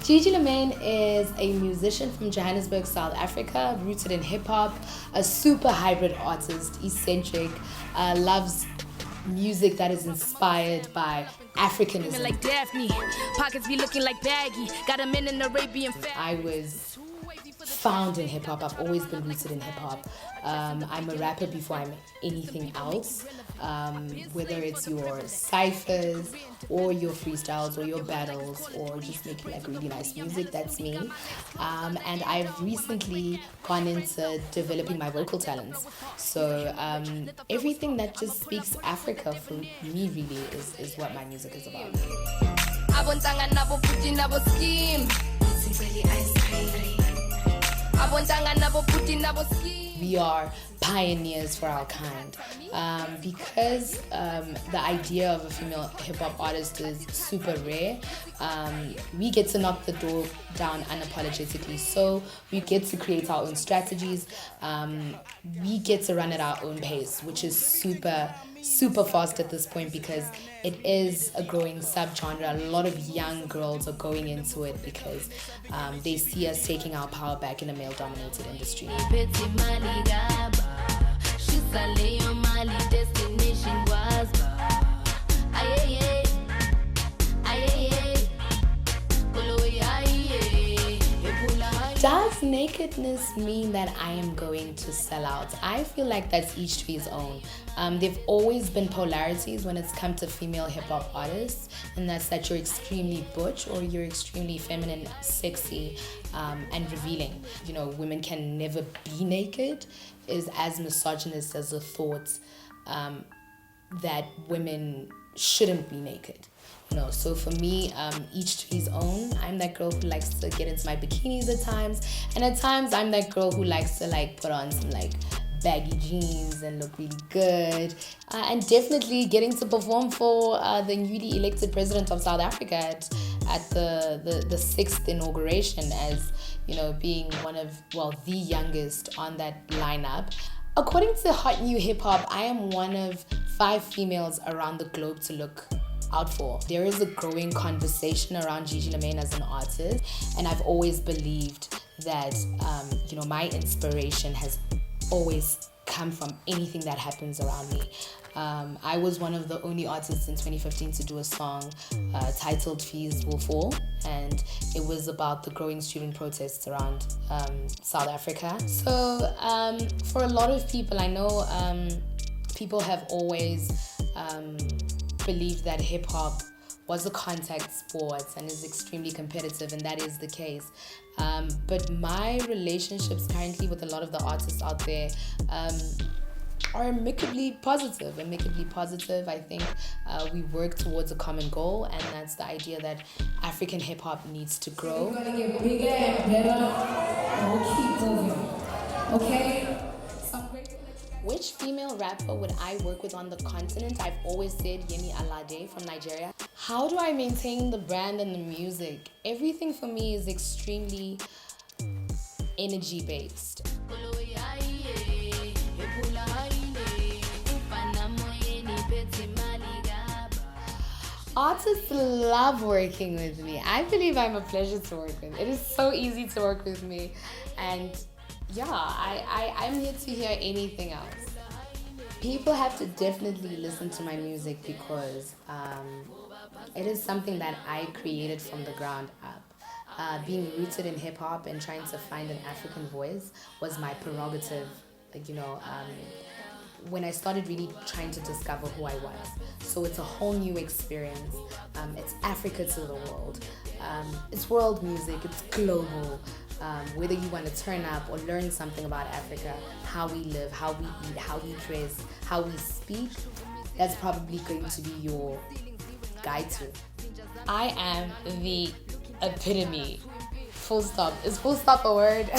Gigi Lamayne is a musician from Johannesburg, South Africa, rooted in hip-hop, a super hybrid artist, eccentric, loves music that is inspired by Africanism. Like Daphne, pockets be looking like baggy. Got a men in Arabian. I was found in hip-hop. I've always been rooted in hip-hop. I'm a rapper before I'm anything else. Whether it's your ciphers or your freestyles or your battles or just making like really nice music, that's me. And I've recently gone into developing my vocal talents. So everything that just speaks Africa for me really is what my music is about. We are pioneers for our kind because the idea of a female hip-hop artist is super rare. We get to knock the door down unapologetically, so we get to create our own strategies. We get to run at our own pace, which is super fast at this point because it is a growing subgenre. A lot of young girls are going into it because they see us taking our power back in a male-dominated industry. Does nakedness mean that I am going to sell out? I feel like that's each to his own. There've always been polarities when it's come to female hip-hop artists, and that's that you're extremely butch or you're extremely feminine, sexy, and revealing. You know, women can never be naked is as misogynist as the thought that women shouldn't be naked. No, so for me, each to his own. I'm that girl who likes to get into my bikinis at times, and at times I'm that girl who likes to like put on some like baggy jeans and look really good, and definitely getting to perform for the newly elected president of South Africa at the 6th inauguration, as you know, being one of, well, the youngest on that lineup. According to Hot New Hip Hop, I am one of 5 females around the globe to look out for. There is a growing conversation around Gigi Lamayne as an artist, and I've always believed that you know, my inspiration has always come from anything that happens around me. I was one of the only artists in 2015 to do a song titled Fees Will Fall, and it was about the growing student protests around South Africa. So for a lot of people, I know people have always believed that hip-hop was a contact sport and is extremely competitive, and that is the case. But my relationships currently with a lot of the artists out there are amicably positive. I think we work towards a common goal, and that's the idea that African hip-hop needs to grow. We're gonna get bigger and better, and we'll keep moving, okay? Which female rapper would I work with on the continent? I've always said Yemi Alade from Nigeria. How do I maintain the brand and the music? Everything for me is extremely energy-based. Artists love working with me. I believe I'm a pleasure to work with. It is so easy to work with me, and yeah, I'm here to hear anything else. People have to definitely listen to my music because it is something that I created from the ground up. Being rooted in hip-hop and trying to find an African voice was my prerogative, like, you know, when I started really trying to discover who I was. So it's a whole new experience. It's Africa to the world. It's world music, it's global. Whether you want to turn up or learn something about Africa, how we live, how we eat, how we dress, how we speak, that's probably going to be your guide to. I am the epitome. Full stop. Is full stop a word?